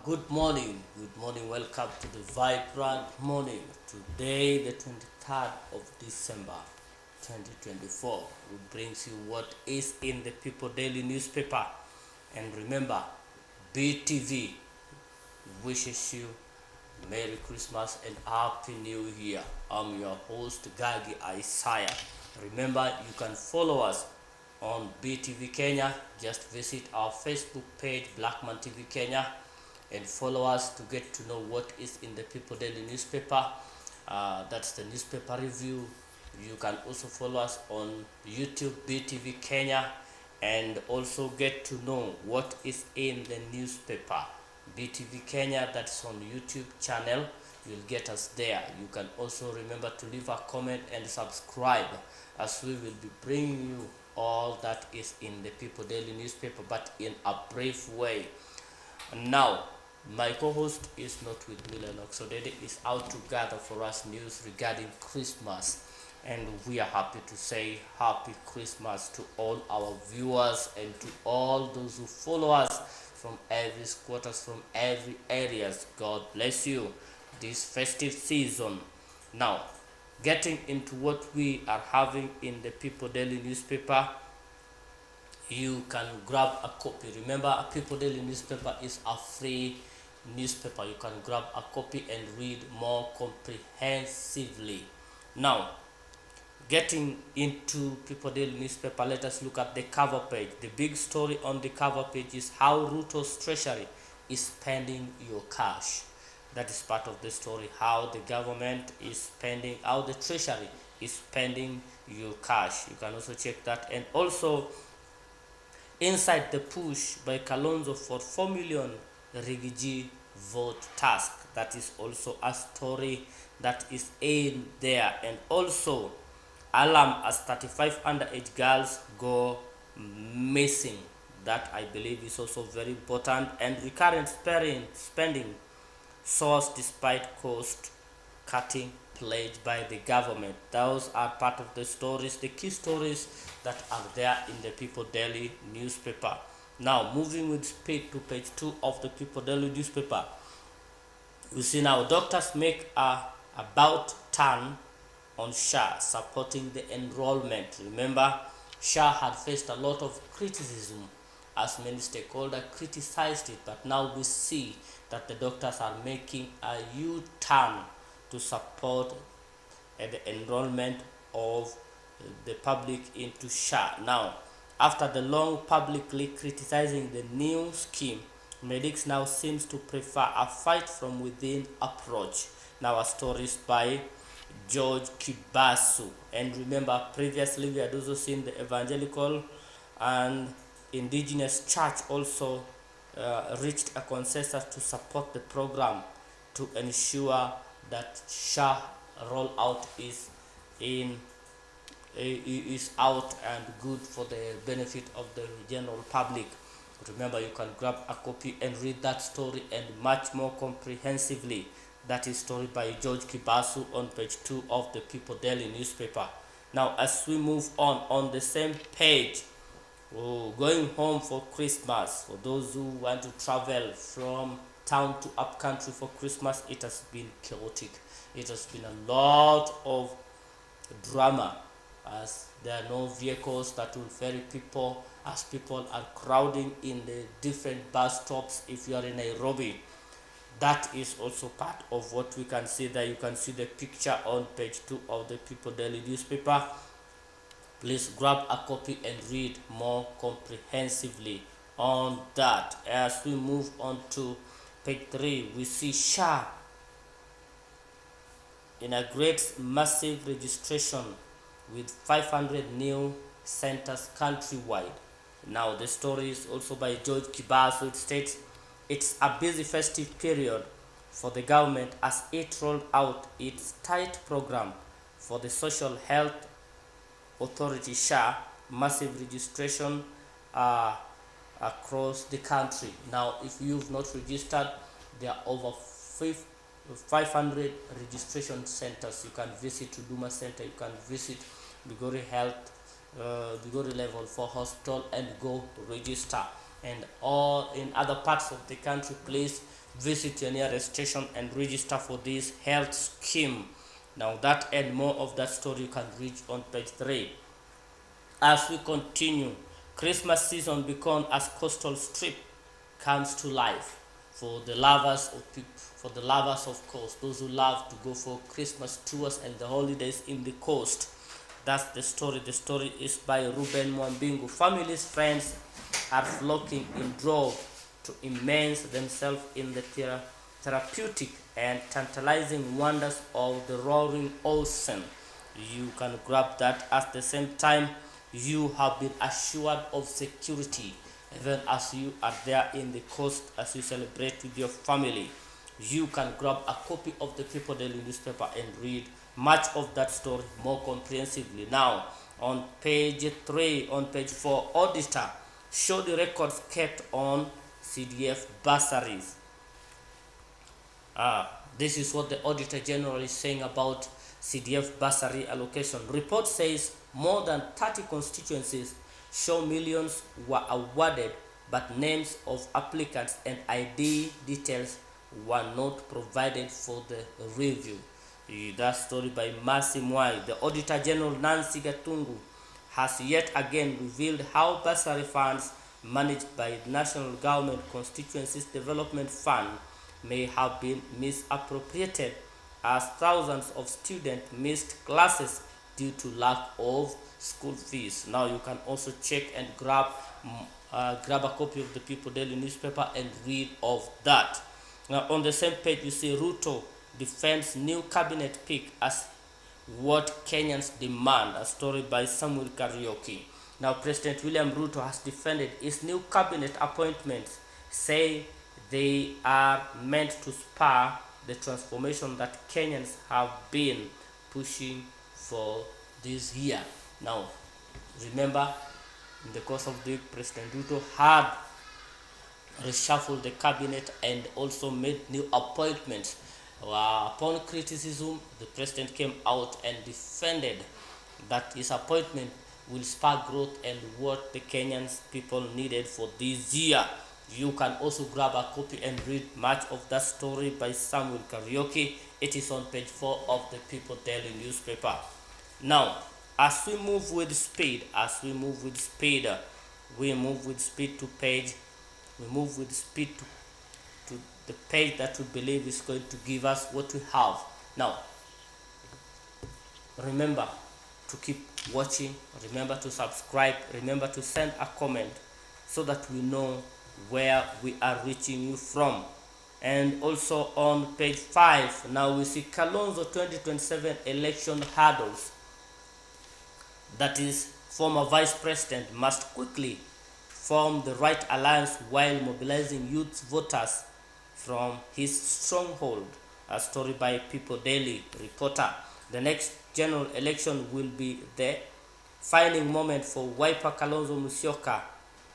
Good morning, welcome to the vibrant morning. Today, the 23rd of December 2024, we brings you what is in the People Daily newspaper. And remember, BTV wishes you Merry Christmas and Happy New Year. I'm your host, Gagi Isaya. Remember, you can follow us on BTV Kenya. Just visit our Facebook page, Blackman TV Kenya, and follow us to get to know what is in the People Daily newspaper. That's the newspaper review. You can also follow us on YouTube, BTV Kenya, and also get to know what is in the newspaper. BTV Kenya, that's on YouTube channel. You'll get us there. You can also remember to leave a comment and subscribe, as we will be bringing you all that is in the People Daily newspaper, but in a brief way. And now, my co-host is not with me, Lennox Odede is out to gather for us news regarding Christmas. And we are happy to say Happy Christmas to all our viewers and to all those who follow us from every quarters, from every areas. God bless you this festive season. Now, getting into what we are having in the People Daily newspaper, you can grab a copy. Remember, a People Daily newspaper is a free newspaper. You can grab a copy and read more comprehensively. Now, getting into People Daily newspaper, let us look at the cover page. The big story on the cover page is how Ruto'S Treasury is spending your cash. That is part of the story, how the government is spending, how the Treasury is spending your cash. You can also check that. And also, inside the push by Kalonzo for 4 million refugee vote task. That is also a story that is in there. And also, alarm as 35 underage girls go missing. That, I believe, is also very important. And recurrent spending soars despite cost cutting pledged by the government. Those are part of the stories, the key stories that are there in the People Daily newspaper. Now, moving with speed to page 2 of the People Daily newspaper, we see now doctors make a about turn on SHA supporting the enrollment. Remember, SHA had faced a lot of criticism as many stakeholders criticized it, but now we see that the doctors are making a U-turn to support the enrollment of the public into SHA. Now, after the long publicly criticizing the new scheme, medics now seems to prefer a fight from within approach. Now, a story is by George Kibasu. And remember, previously we had also seen the evangelical and indigenous church also reached a consensus to support the program to ensure that SHA rollout is out and good for the benefit of the general public. Remember, you can grab a copy and read that story and much more comprehensively. That is story by George Kibasu on page 2 of the People Daily newspaper. Now, as we move on the same page, going home for Christmas. For those who want to travel from town to up country for Christmas, it has been chaotic. It has been a lot of drama, as there are no vehicles that will ferry people, as people are crowding in the different bus stops. If you are in Nairobi, that is also part of what we can see there. You can see the picture on page 2 of the People Daily newspaper. Please grab a copy and read more comprehensively on that. As we move on to page 3, we see SHA inaugurates massive registration with 500 new centers countrywide. Now, the story is also by George Kibasu. It states, it's a busy festive period for the government as it rolled out its tight program for the Social Health Authority SHA, massive registration across the country. Now, if you've not registered, there are over 500 registration centers. You can visit Huduma Center, you can visit Bigori Health, Bigori Level 4 Hospital, and go register. and all in other parts of the country, please visit your nearest station and register for this health scheme. Now that and more of that story you can read on page 3. As we continue, Christmas season begun as coastal strip comes to life for the lovers of people, for the lovers of coast, those who love to go for Christmas tours and the holidays in the coast. That's the story. The story is by Ruben Mwambingu. Families, friends are flocking in droves to immerse themselves in the therapeutic and tantalizing wonders of the roaring ocean. You can grab that. At the same time, you have been assured of security even as you are there in the coast as you celebrate with your family. You can grab a copy of the People Daily newspaper and read much of that story more comprehensively. Now, on page 3, on page 4, auditor show the records kept on CDF bursaries. This is what the Auditor General is saying about CDF bursary allocation. Report says more than 30 constituencies show millions were awarded, but names of applicants and ID details were not provided for the review. That story by Mercy Mwai. The Auditor General Nancy Gatungu has yet again revealed how bursary funds managed by the National Government Constituencies Development Fund may have been misappropriated, as thousands of students missed classes due to lack of school fees. Now you can also check and grab a copy of the People Daily newspaper and read of that. Now on the same page you see Ruto defends new cabinet pick as what Kenyans demand, a story by Samuel Karaoke. Now President William Ruto has defended his new cabinet appointments, saying they are meant to spur the transformation that Kenyans have been pushing for this year. Now remember, in the course of the week, President Ruto had reshuffled the cabinet and also made new appointments. Upon criticism, the president came out and defended that his appointment will spark growth and what the Kenyan people needed for this year. You can also grab a copy and read much of that story by Samuel Karaoke. It is on page 4 of the People Daily newspaper. Now, as we move with speed, to the page that we believe is going to give us what we have. Now, remember to keep watching, remember to subscribe, remember to send a comment so that we know where we are reaching you from. And also on page 5, now we see Kalonzo 2027 election hurdles. That is, former vice president must quickly form the right alliance while mobilizing youth voters from his stronghold, a story by People Daily reporter. The next general election will be the defining moment for Wiper Kalonzo Musyoka,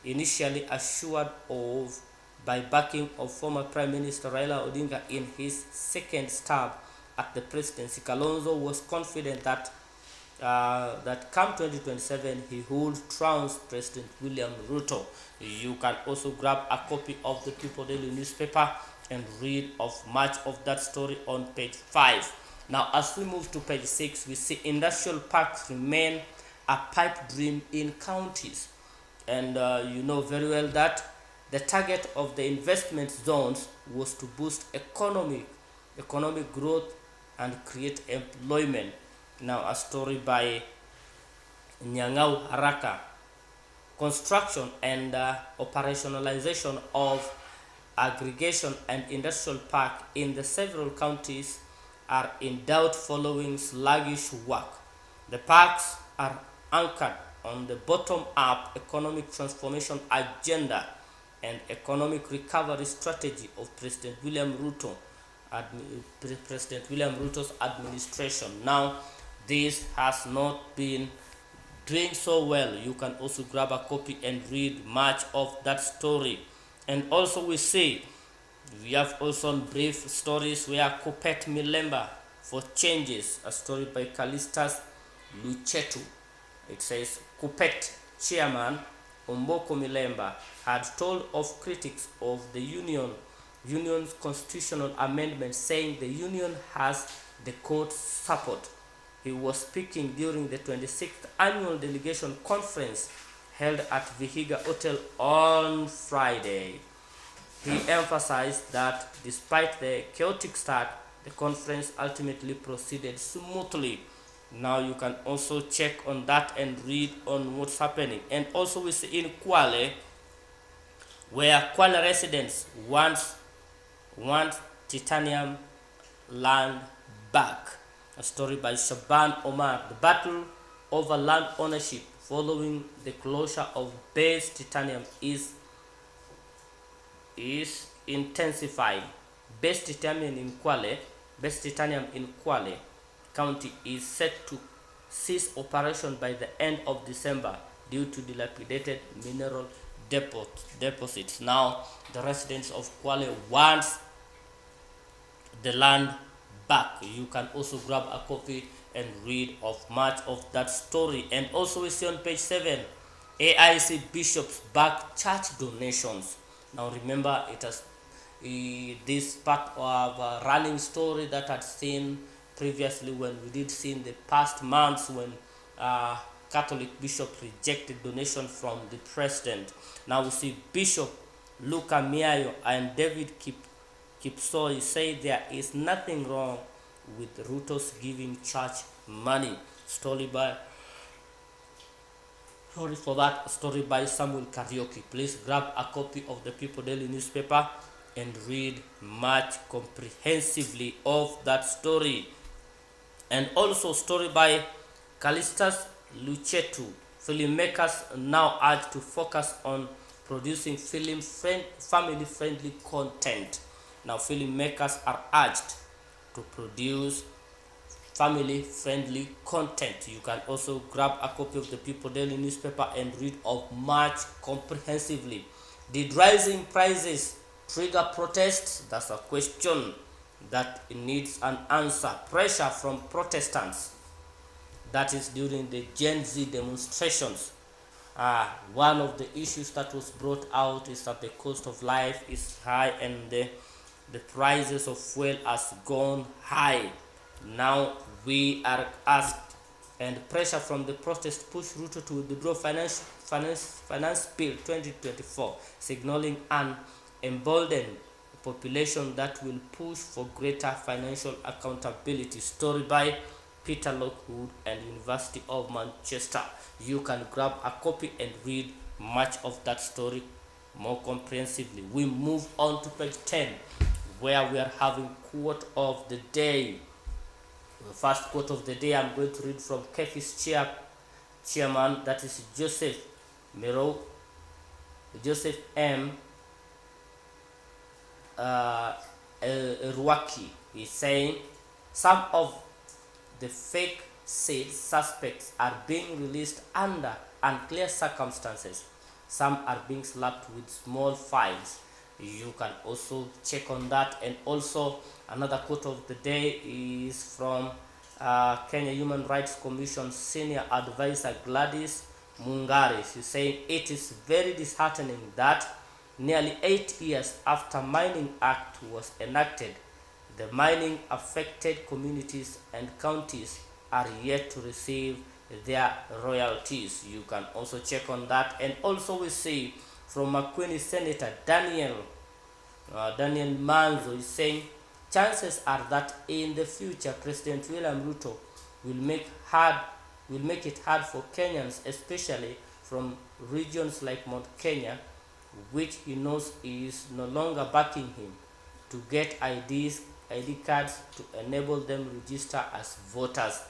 initially assured of by backing of former Prime Minister Raila Odinga in his second stab at the presidency. Kalonzo was confident that come 2027 he would trounce President William Ruto. You can also grab a copy of the People Daily newspaper and read of much of that story on page 5. Now as we move to page 6, we see industrial parks remain a pipe dream in counties. And you know very well that the target of the investment zones was to boost economic growth and create employment. Now a story by Nyang'au Haraka. Construction and operationalization of aggregation and industrial park in the several counties are in doubt following sluggish work. The parks are anchored on the bottom-up economic transformation agenda and economic recovery strategy of President William Ruto's administration. Now, this has not been doing so well. You can also grab a copy and read much of that story. And also we have also brief stories where Kupet Milemba for changes, a story by Callistus Luchetu. It says Kupet chairman Omboko Milemba had told of critics of the union's constitutional amendment, saying the union has the court's support. He was speaking during the 26th annual delegation conference held at Vihiga Hotel on Friday. He emphasized that despite the chaotic start, the conference ultimately proceeded smoothly. Now you can also check on that and read on what's happening. And also we see in Kwale, where Kwale residents want titanium land back. A story by Shaban Omar. The battle over land ownership following the closure of base titanium is intensifying. Base titanium in Kwale County is set to cease operation by the end of December due to dilapidated mineral deposits. Now, the residents of Kwale want the land back. You can also grab a copy and read of much of that story. And also we see on page 7, AIC bishops back church donations. Now remember, it has this part of a running story that had seen previously when we did see in the past months when Catholic bishops rejected donation from the president. Now we see Bishop Luka Miayo and David Kipsoi say there is nothing wrong with Ruto'S giving church money. Story by Samuel Karaoke. Please grab a copy of the People Daily newspaper and read much comprehensively of that story. And also story by Callistus Luchetu. Filmmakers now urged to focus on producing family-friendly content. Now filmmakers are urged to produce family-friendly content. You can also grab a copy of the People Daily newspaper and read of much comprehensively. Did rising prices trigger protests? That's a question that needs an answer. Pressure from Protestants. That is during the Gen Z demonstrations. One of the issues that was brought out is that the cost of life is high and the prices of fuel has gone high. Now we are asked, and pressure from the protest pushed Ruto to withdraw finance bill 2024, signaling an emboldened population that will push for greater financial accountability. Story by Peter Lockwood and University of Manchester. You can grab a copy and read much of that story more comprehensively. We move on to page 10, where we are having quote of the day. The first quote of the day I'm going to read from KEFI's chairman, that is Joseph M. Ruaki. He's saying some of the fake suspects are being released under unclear circumstances. Some are being slapped with small fines. You can also check on that. And also another quote of the day is from Kenya Human Rights Commission Senior Advisor Gladys Mungari. She's saying it is very disheartening that nearly 8 years after Mining Act was enacted, the mining affected communities and counties are yet to receive their royalties. You can also check on that. And also we see from Makueni Senator Daniel Manzo is saying chances are that in the future President William Ruto will make it hard for Kenyans, especially from regions like Mount Kenya, which he knows is no longer backing him, to get ID cards to enable them register as voters.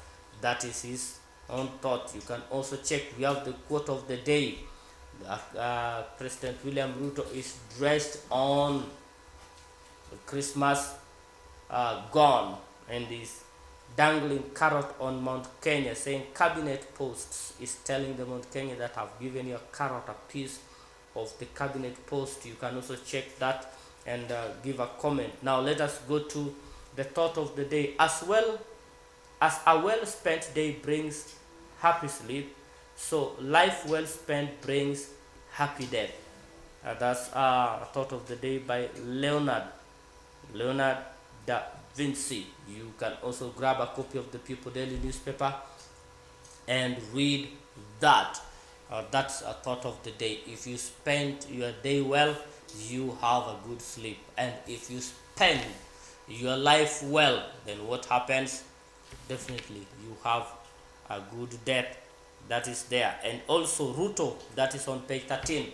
That is his own thought. You can also check. We have the quote of the day. President William Ruto is dressed on Christmas gone and is dangling carrot on Mount Kenya, saying cabinet posts, is telling the Mount Kenya that I've given you a carrot, a piece of the cabinet post. You can also check that and give a comment. Now let us go to the thought of the day. As a well-spent day brings happy sleep, so life well spent brings happy death. That's thought of the day by Leonard da Vinci. You can also grab a copy of the People Daily newspaper and read that. That's a thought of the day. If you spend your day well, you have a good sleep, and if you spend your life well, then what happens? Definitely you have a good death. That is there. And also Ruto, that is on page 13.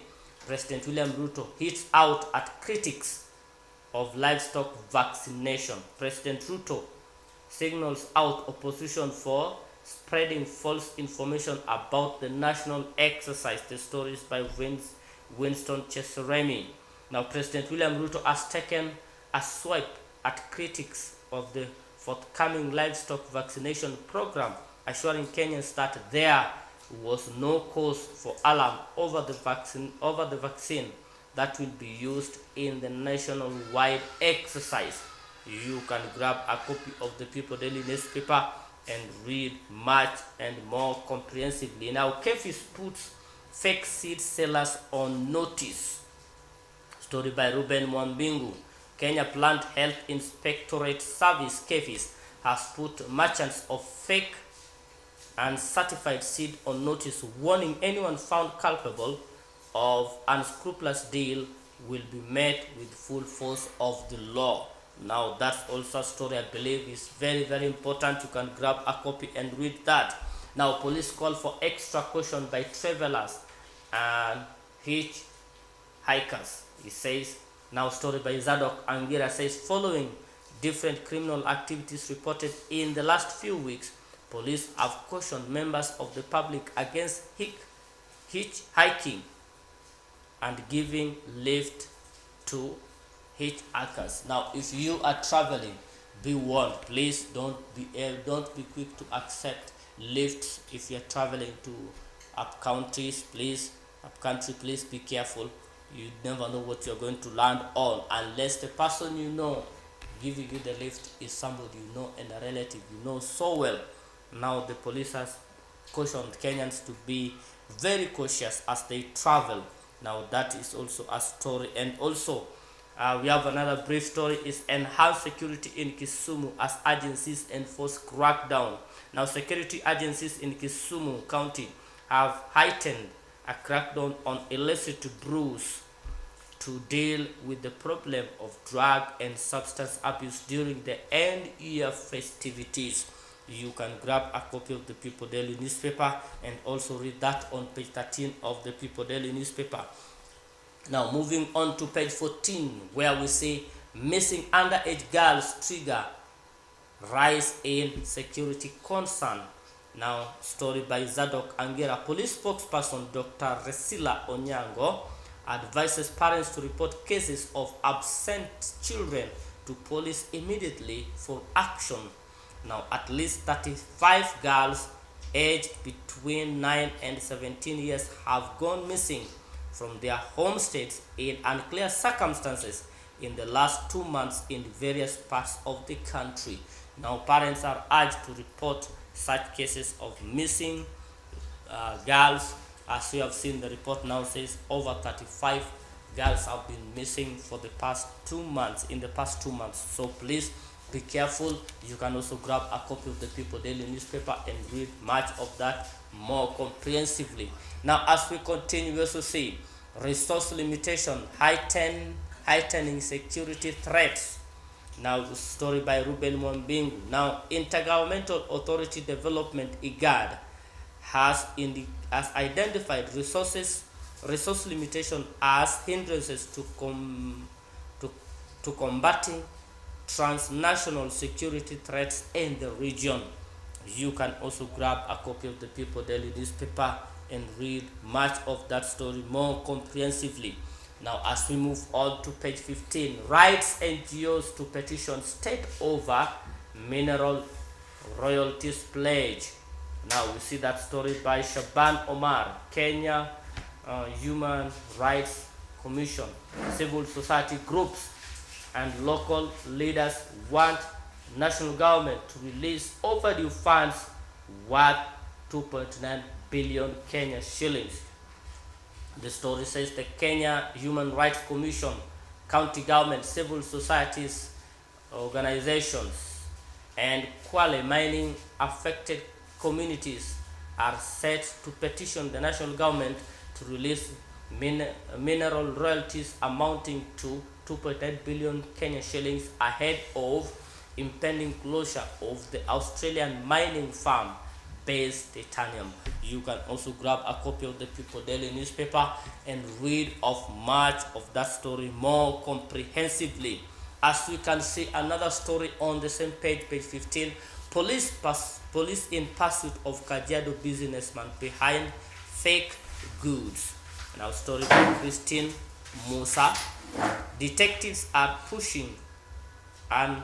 President William Ruto hits out at critics of livestock vaccination. President Ruto signals out opposition for spreading false information about the national exercise. The story is by Winston Treassury. Now, President William Ruto has taken a swipe at critics of the forthcoming livestock vaccination program, assuring Kenyans that there was no cause for alarm over the vaccine that will be used in the national-wide exercise. You can grab a copy of the People Daily newspaper and read much and more comprehensively. Now, KEFIS puts fake seed sellers on notice. Story by Ruben Mwambingu. Kenya Plant Health Inspectorate Service, KEFIS, has put merchants of fake and certified seed on notice, warning anyone found culpable of unscrupulous deal will be met with full force of the law. Now, that's also a story I believe is very, very important. You can grab a copy and read that. Now, police call for extra caution by travelers and hitchhikers. He says, now story by Zadok Angira says, following different criminal activities reported in the last few weeks, police have cautioned members of the public against hitchhiking and giving lift to hitchhikers. Now, if you are traveling, be warned. Please don't be quick to accept lifts if you're traveling to up country. Please be careful. You never know what you're going to land on, unless the person you know giving you the lift is somebody you know and a relative you know so well. Now, the police has cautioned Kenyans to be very cautious as they travel. Now, that is also a story. And also, we have another brief story, is enhanced security in Kisumu as agencies enforce crackdown. Now, security agencies in Kisumu County have heightened a crackdown on illicit brews to deal with the problem of drug and substance abuse during the end-year festivities. You can grab a copy of the People Daily newspaper and also read that on page 13 of the People Daily newspaper. Now, moving on to page 14, where we say missing underage girls trigger rise in security concern. Now, story by Zadok Angira. Police spokesperson Dr. Resila Onyango advises parents to report cases of absent children to police immediately for action. Now, at least 35 girls aged between 9 and 17 years have gone missing from their home states in unclear circumstances in the last 2 months in various parts of the country. Now, parents are urged to report such cases of missing girls. As you have seen, the report now says over 35 girls have been missing for the past 2 months, in the past 2 months. So please be careful. You can also grab a copy of the People Daily newspaper and read much of that more comprehensively. Now, as we continue, we also see resource limitation heightening security threats. Now, the story by Ruben Mwambingu. Now, Intergovernmental Authority Development IGAD has identified resource limitation as hindrances to combating transnational security threats in the region. You can also grab a copy of the People Daily newspaper and read much of that story more comprehensively. Now, as we move on to page 15, rights NGOs to petition state over mineral royalties pledge. Now, we see that story by Shaban Omar. Kenya Human Rights Commission, civil society groups and local leaders want national government to release overdue funds worth 2.9 billion Kenya shillings. The story says the Kenya Human Rights Commission, county government, civil societies, organizations, and Kwale mining affected communities are set to petition the national government to release mineral royalties amounting to 2.8 billion Kenyan shillings ahead of impending closure of the Australian mining farm based titanium. You can also grab a copy of the People Daily newspaper and read of much of that story more comprehensively. As we can see another story on the same page, page 15, police in pursuit of Kajiado businessman behind fake goods. Now story by Christine Musa. Detectives are pushing and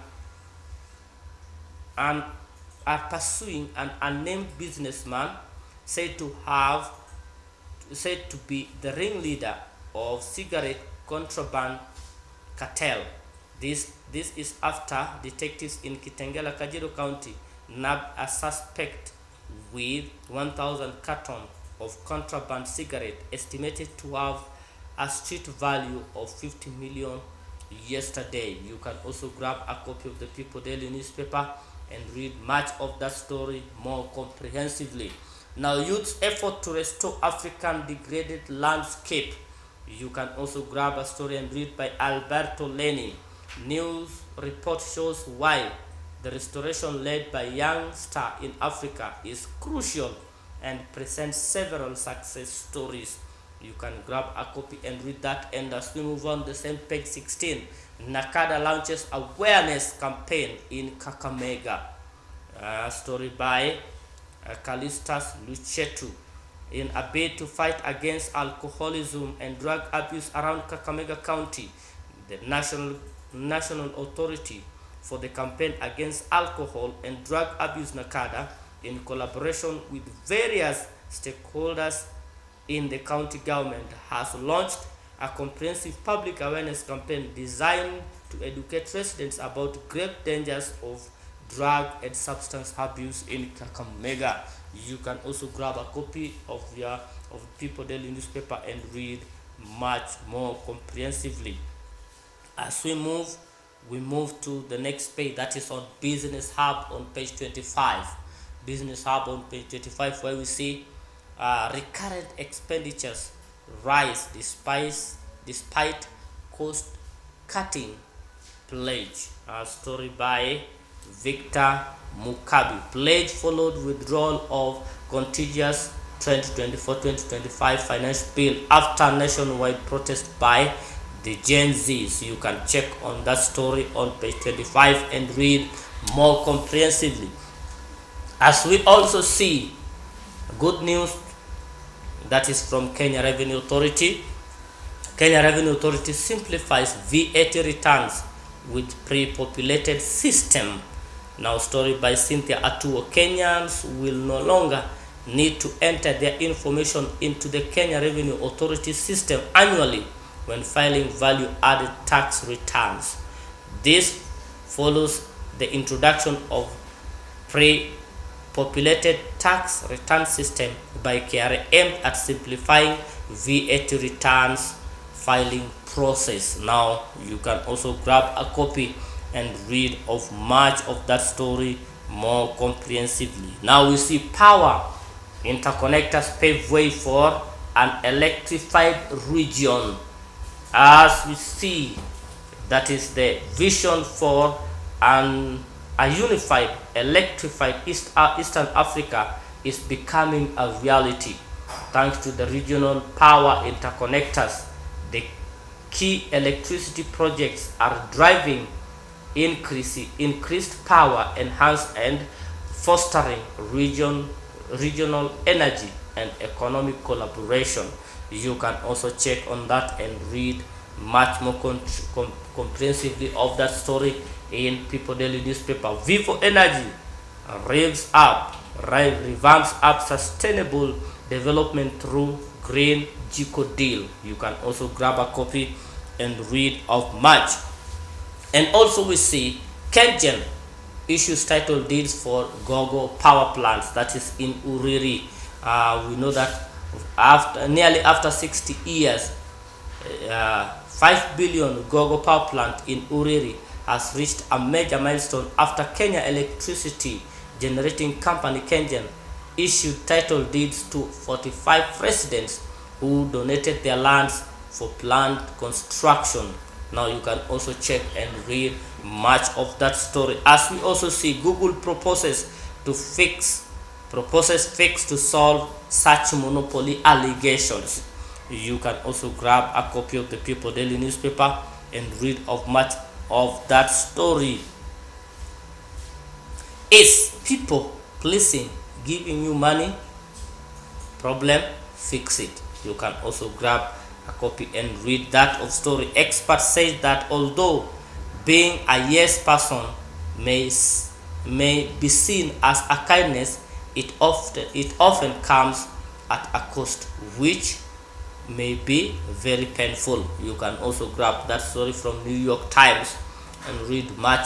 are pursuing an unnamed businessman said to be the ringleader of cigarette contraband cartel. This is after detectives in Kitengela, Kajiado County nabbed a suspect with 1,000 cartons of contraband cigarette estimated to have a street value of 50 million yesterday. You can also grab a copy of the People Daily newspaper and read much of that story more comprehensively. Now, youth's effort to restore African degraded landscape. You can also grab a story and read by Alberto Leni. News report shows why the restoration led by young star in Africa is crucial and presents several success stories. You can grab a copy and read that. And as we move on, the same page 16, Nakada launches awareness campaign in Kakamega. Story by Kalistas Luchetu. In a bid to fight against alcoholism and drug abuse around Kakamega County, the National Authority for the Campaign Against Alcohol and Drug Abuse Nakada, in collaboration with various stakeholders in the county government, has launched a comprehensive public awareness campaign designed to educate residents about great dangers of drug and substance abuse in Kakamega. You can also grab a copy of People Daily newspaper and read much more comprehensively. As we move to the next page, that is on Business Hub on page 25. Business Hub on page 25, where we see recurrent expenditures rise despite cost cutting pledge. A story by Victor Mukabi. Pledge followed withdrawal of contiguous 2024-2025 finance bill after nationwide protest by the Gen Zs. You can check on that story on page 25 and read more comprehensively. As we also see good news that is from Kenya Revenue Authority. Kenya Revenue Authority simplifies VAT returns with pre-populated system. Now story by Cynthia Atuo. Kenyans will no longer need to enter their information into the Kenya Revenue Authority system annually when filing value-added tax returns. This follows the introduction of pre-populated tax return system by KRA aimed at simplifying VAT returns filing process. Now you can also grab a copy and read of much of that story more comprehensively. Now we see power interconnectors pave way for an electrified region. As we see, that is the vision for a unified electrified Eastern Africa is becoming a reality thanks to the regional power interconnectors. The key electricity projects are driving increased power enhanced and fostering regional energy and economic collaboration. You can also check on that and read much more comprehensively of that story in People Daily newspaper. Vivo Energy revamps up sustainable development through Green Jiko deal. You can also grab a copy and read of much. And also we see KenGen issues title deeds for Gogo power plants, that is in Uriri. We know that After 60 years, 5 billion Gogo power plant in Uriri has reached a major milestone after Kenya Electricity Generating Company Kengen issued title deeds to 45 residents who donated their lands for planned construction. Now you can also check and read much of that story. As we also see, Google proposes fix to solve such monopoly allegations. You can also grab a copy of the People Daily newspaper and read of much of that story. Is people pleasing giving you money? Problem, fix it. You can also grab a copy and read that of story. Expert says that although being a yes person may be seen as a kindness, it often comes at a cost which may be very painful. You can also grab that story from New York Times and read much